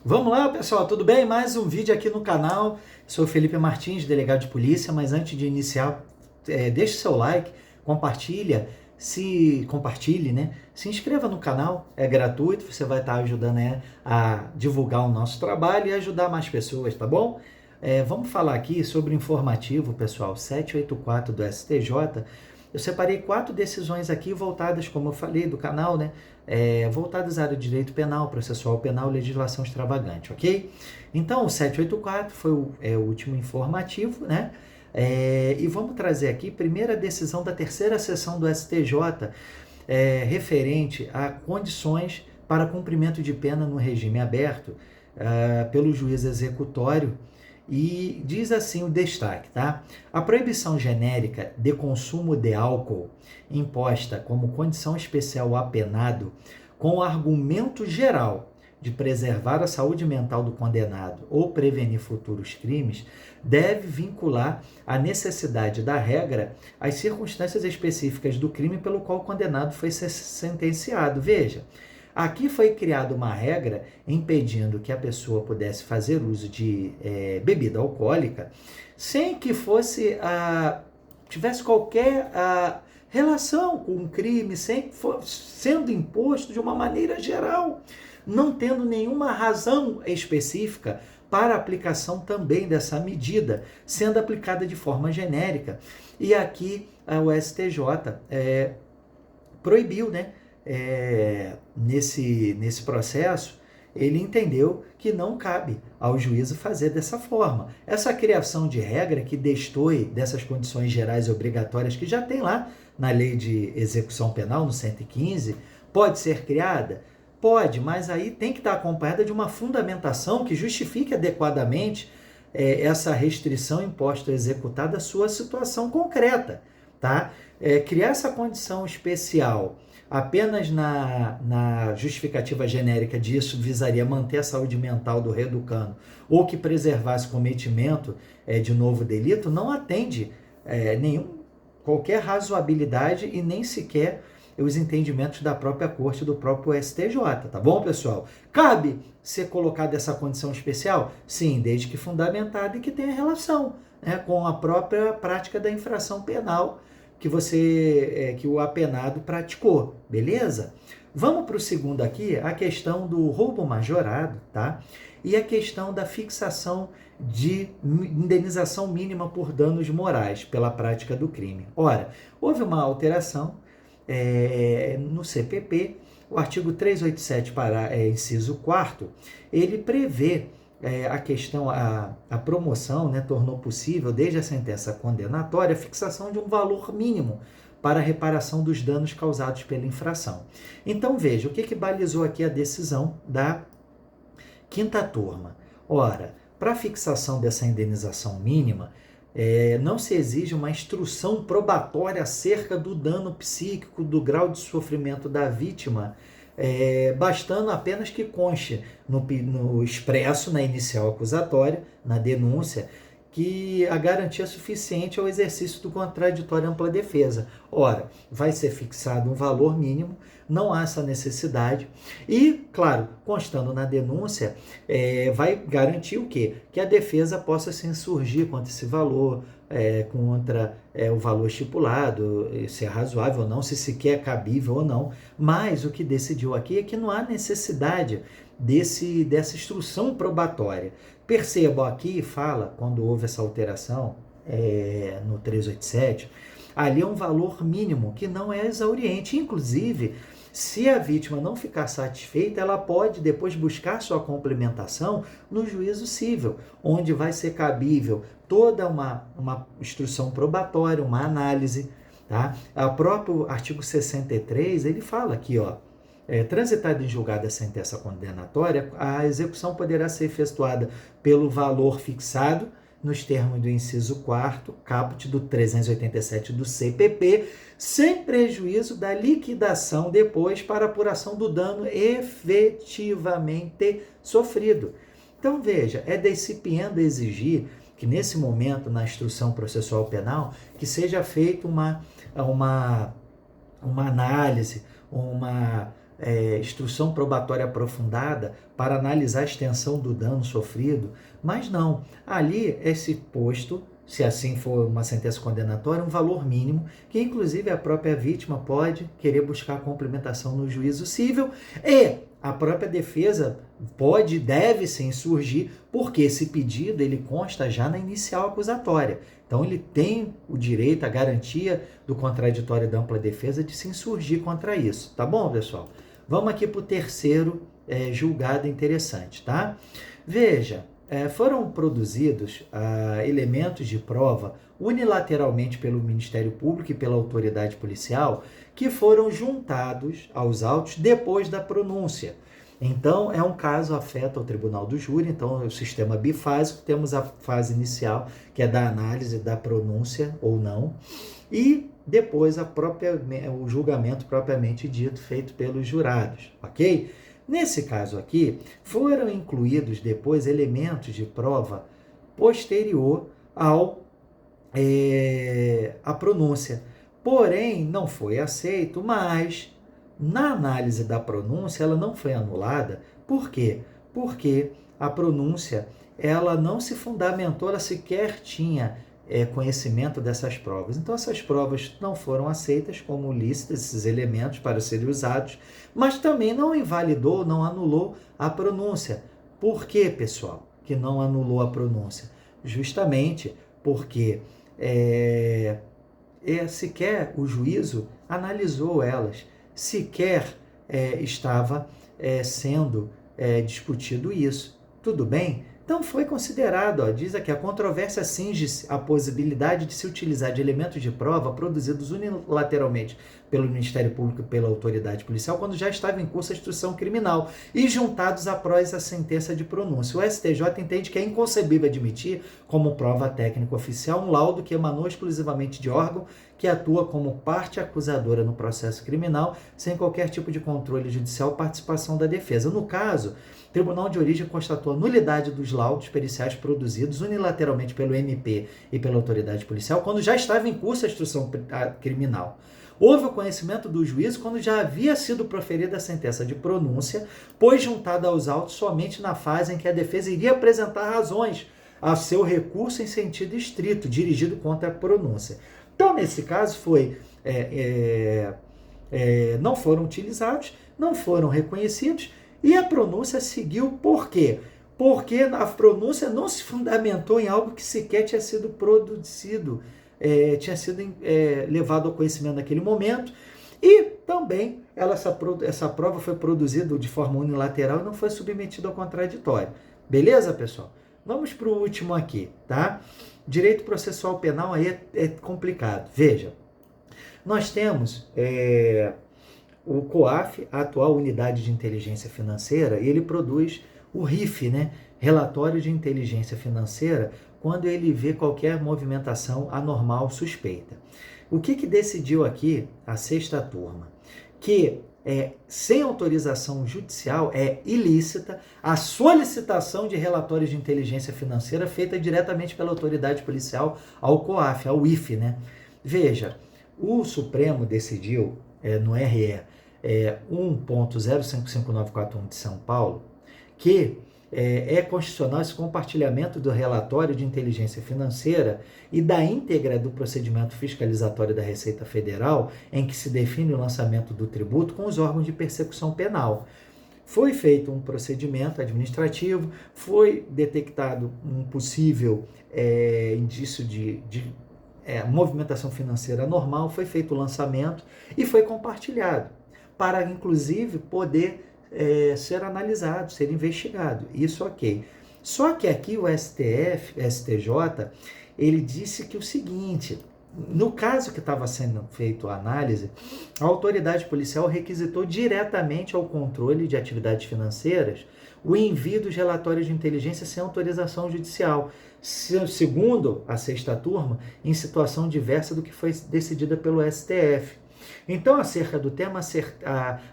Vamos lá, pessoal, tudo bem? Mais um vídeo aqui no canal. Sou Felipe Martins, delegado de polícia, mas antes de iniciar, deixe seu like, compartilhe, né? Se inscreva no canal, é gratuito, você vai estar ajudando a divulgar o nosso trabalho e ajudar mais pessoas, tá bom? Vamos falar aqui sobre o informativo, pessoal, 784 do STJ. Eu separei 4 decisões aqui voltadas, como eu falei, do canal, né? Voltadas à área de direito penal, processual penal, legislação extravagante, ok? Então, o 784 foi o último informativo, né? E vamos trazer aqui primeira decisão da terceira sessão do STJ, referente a condições para cumprimento de pena no regime aberto pelo juiz executório. E diz assim o destaque, tá? A proibição genérica de consumo de álcool imposta como condição especial ao apenado com o argumento geral de preservar a saúde mental do condenado ou prevenir futuros crimes, deve vincular a necessidade da regra às circunstâncias específicas do crime pelo qual o condenado foi sentenciado. Veja, aqui foi criada uma regra impedindo que a pessoa pudesse fazer uso de bebida alcoólica sem que tivesse qualquer relação com um crime, sendo imposto de uma maneira geral, não tendo nenhuma razão específica para a aplicação também dessa medida, sendo aplicada de forma genérica. E aqui o STJ proibiu, né? Nesse processo, ele entendeu que não cabe ao juízo fazer dessa forma. Essa criação de regra que destoe dessas condições gerais e obrigatórias que já tem lá na lei de execução penal, no 115, pode ser criada? Pode, mas aí tem que estar acompanhada de uma fundamentação que justifique adequadamente essa restrição imposta ou executada à sua situação concreta, tá? Criar essa condição especial apenas na justificativa genérica disso visaria manter a saúde mental do reeducando ou que preservasse o cometimento de novo delito, não atende qualquer razoabilidade e nem sequer os entendimentos da própria corte, do próprio STJ, tá bom, pessoal? Cabe ser colocada essa condição especial? Sim, desde que fundamentada e que tenha relação, né, com a própria prática da infração penal que o apenado praticou, beleza? Vamos para o segundo aqui, a questão do roubo majorado, tá? E a questão da fixação de indenização mínima por danos morais pela prática do crime. Ora, houve uma alteração no CPP, o artigo 387, inciso 4º, ele prevê a questão, a promoção, né, tornou possível, desde a sentença condenatória, a fixação de um valor mínimo para a reparação dos danos causados pela infração. Então, veja, o que balizou aqui a decisão da quinta turma? Ora, para a fixação dessa indenização mínima, não se exige uma instrução probatória acerca do dano psíquico, do grau de sofrimento da vítima, bastando apenas que conste no expresso, na inicial acusatória, na denúncia, que a garantia é suficiente ao exercício do contraditório ampla defesa. Ora, vai ser fixado um valor mínimo, não há essa necessidade e, claro, constando na denúncia, vai garantir o quê? Que a defesa possa se insurgir contra esse valor, contra o valor estipulado, se é razoável ou não, se sequer é cabível ou não, mas o que decidiu aqui é que não há necessidade dessa instrução probatória. Percebam aqui, fala, quando houve essa alteração no 387, ali é um valor mínimo que não é exauriente. Inclusive, se a vítima não ficar satisfeita, ela pode depois buscar sua complementação no juízo civil, onde vai ser cabível toda uma instrução probatória, uma análise, tá? O próprio artigo 63, ele fala aqui, ó, transitada em julgada a sentença condenatória, a execução poderá ser efetuada pelo valor fixado nos termos do inciso 4º, caput do 387 do CPP, sem prejuízo da liquidação depois para apuração do dano efetivamente sofrido. Então, veja, é decipiendo exigir que nesse momento, na instrução processual penal, que seja feita uma análise, uma instrução probatória aprofundada para analisar a extensão do dano sofrido, mas não, ali é se posto, se assim for uma sentença condenatória, um valor mínimo, que inclusive a própria vítima pode querer buscar a complementação no juízo civil, e a própria defesa pode e deve sim surgir, porque esse pedido ele consta já na inicial acusatória. Então ele tem o direito, a garantia do contraditório da ampla defesa de se insurgir contra isso. Tá bom, pessoal? Vamos aqui para o terceiro julgado interessante, tá? Veja, foram produzidos elementos de prova unilateralmente pelo Ministério Público e pela autoridade policial que foram juntados aos autos depois da pronúncia. Então, é um caso afeta o tribunal do júri, então é o sistema bifásico, temos a fase inicial, que é da análise da pronúncia ou não, e depois o julgamento propriamente dito, feito pelos jurados, ok? Nesse caso aqui, foram incluídos depois elementos de prova posterior à pronúncia. Porém, não foi aceito, mas na análise da pronúncia ela não foi anulada. Por quê? Porque a pronúncia ela não se fundamentou, ela sequer tinha conhecimento dessas provas. Então, essas provas não foram aceitas como lícitas, esses elementos para serem usados, mas também não invalidou, não anulou a pronúncia. Por quê, pessoal, que não anulou a pronúncia? Justamente porque sequer o juízo analisou elas, sequer estava sendo discutido isso. Tudo bem? Então foi considerado, diz aqui, a controvérsia cinge a possibilidade de se utilizar de elementos de prova produzidos unilateralmente pelo Ministério Público e pela autoridade policial quando já estava em curso a instrução criminal e juntados após a sentença de pronúncia. O STJ entende que é inconcebível admitir como prova técnica oficial um laudo que emanou exclusivamente de órgão que atua como parte acusadora no processo criminal sem qualquer tipo de controle judicial ou participação da defesa. No caso, o Tribunal de Origem constatou a nulidade dos laudos periciais produzidos unilateralmente pelo MP e pela autoridade policial quando já estava em curso a instrução criminal. Houve o conhecimento do juízo quando já havia sido proferida a sentença de pronúncia, pois juntada aos autos somente na fase em que a defesa iria apresentar razões a seu recurso em sentido estrito, dirigido contra a pronúncia. Então, nesse caso, não foram utilizados, não foram reconhecidos, e a pronúncia seguiu por quê? Porque a pronúncia não se fundamentou em algo que sequer tinha sido produzido, tinha sido levado ao conhecimento naquele momento, e também essa prova foi produzida de forma unilateral e não foi submetida ao contraditório. Beleza, pessoal? Vamos para o último aqui, tá? Direito processual penal aí é complicado. Veja, nós temos o COAF, a atual Unidade de Inteligência Financeira, e ele produz o RIF, né? Relatório de Inteligência Financeira, quando ele vê qualquer movimentação anormal suspeita. O que decidiu aqui a sexta turma? Que sem autorização judicial é ilícita a solicitação de relatórios de inteligência financeira feita diretamente pela autoridade policial ao COAF, ao IFE, né? Veja, o Supremo decidiu no RE 1.055941 de São Paulo que é constitucional esse compartilhamento do relatório de inteligência financeira e da íntegra do procedimento fiscalizatório da Receita Federal, em que se define o lançamento do tributo com os órgãos de persecução penal. Foi feito um procedimento administrativo, foi detectado um possível indício de movimentação financeira normal, foi feito o lançamento e foi compartilhado, para inclusive poder ser analisado, ser investigado. Isso ok. Só que aqui o STJ, ele disse que o seguinte, no caso que estava sendo feito a análise, a autoridade policial requisitou diretamente ao controle de atividades financeiras o envio dos relatórios de inteligência sem autorização judicial, segundo a sexta turma, em situação diversa do que foi decidida pelo STF. Então, acerca do tema,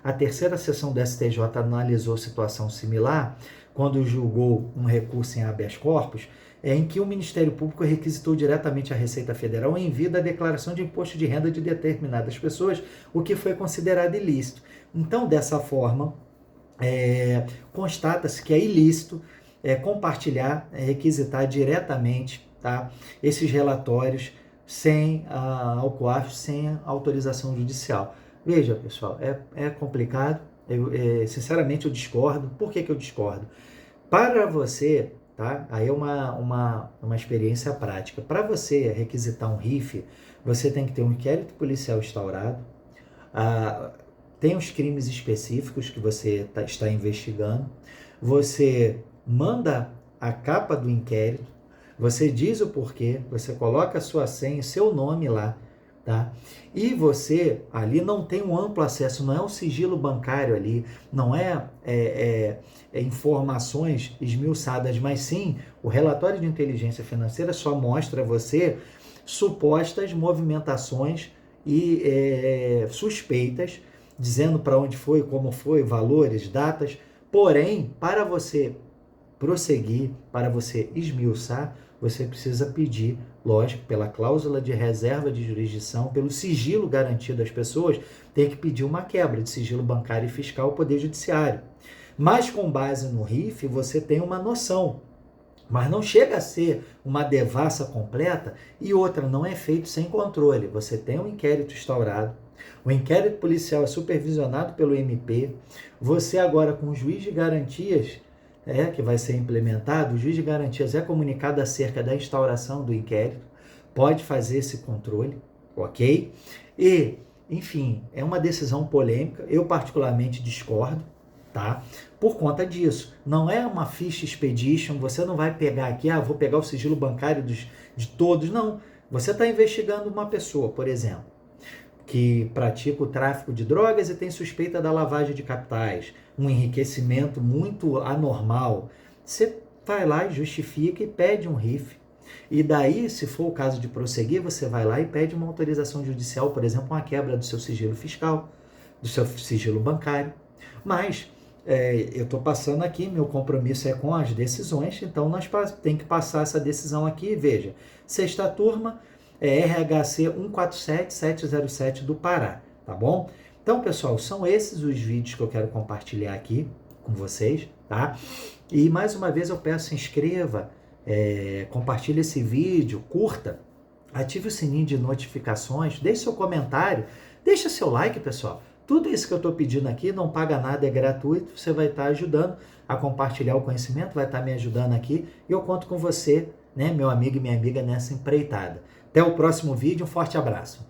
a terceira sessão do STJ analisou situação similar, quando julgou um recurso em habeas corpus, em que o Ministério Público requisitou diretamente à Receita Federal o envio da declaração de imposto de renda de determinadas pessoas, o que foi considerado ilícito. Então, dessa forma, constata-se que é ilícito compartilhar, requisitar diretamente, tá, esses relatórios sem ao COAF, sem autorização judicial. Veja, pessoal, é complicado. Sinceramente, eu discordo. Por que eu discordo? Para você, tá? Aí é uma experiência prática. Para você requisitar um RIF, você tem que ter um inquérito policial instaurado, tem os crimes específicos que você está investigando, você manda a capa do inquérito, você diz o porquê, você coloca a sua senha, seu nome lá, tá? E você ali não tem um amplo acesso, não é um sigilo bancário ali, não é informações esmiuçadas, mas sim o relatório de inteligência financeira só mostra a você supostas movimentações e suspeitas, dizendo para onde foi, como foi, valores, datas. Porém, para você prosseguir, para você esmiuçar, você precisa pedir, lógico, pela cláusula de reserva de jurisdição, pelo sigilo garantido às pessoas, tem que pedir uma quebra de sigilo bancário e fiscal ao Poder Judiciário. Mas com base no RIF, você tem uma noção, mas não chega a ser uma devassa completa. E outra, não é feito sem controle. Você tem um inquérito instaurado, o inquérito policial é supervisionado pelo MP, você agora com o juiz de garantias que vai ser implementado, o juiz de garantias é comunicado acerca da instauração do inquérito, pode fazer esse controle, ok? E, enfim, é uma decisão polêmica, eu particularmente discordo, tá? Por conta disso, não é uma ficha expedition, você não vai pegar aqui, vou pegar o sigilo bancário de todos, não. Você está investigando uma pessoa, por exemplo, que pratica o tráfico de drogas e tem suspeita da lavagem de capitais, um enriquecimento muito anormal. Você vai lá e justifica e pede um RIF. E daí, se for o caso de prosseguir, você vai lá e pede uma autorização judicial, por exemplo, uma quebra do seu sigilo fiscal, do seu sigilo bancário. Mas eu estou passando aqui, meu compromisso é com as decisões, então nós temos que passar essa decisão aqui. Veja, sexta turma, RHC 147707 do Pará, tá bom? Então, pessoal, são esses os vídeos que eu quero compartilhar aqui com vocês, tá? E mais uma vez eu peço, se inscreva, compartilhe esse vídeo, curta, ative o sininho de notificações, deixe seu comentário, deixe seu like, pessoal. Tudo isso que eu estou pedindo aqui não paga nada, é gratuito, você vai estar ajudando a compartilhar o conhecimento, vai estar me ajudando aqui e eu conto com você, né, meu amigo e minha amiga, nessa empreitada. Até o próximo vídeo, um forte abraço.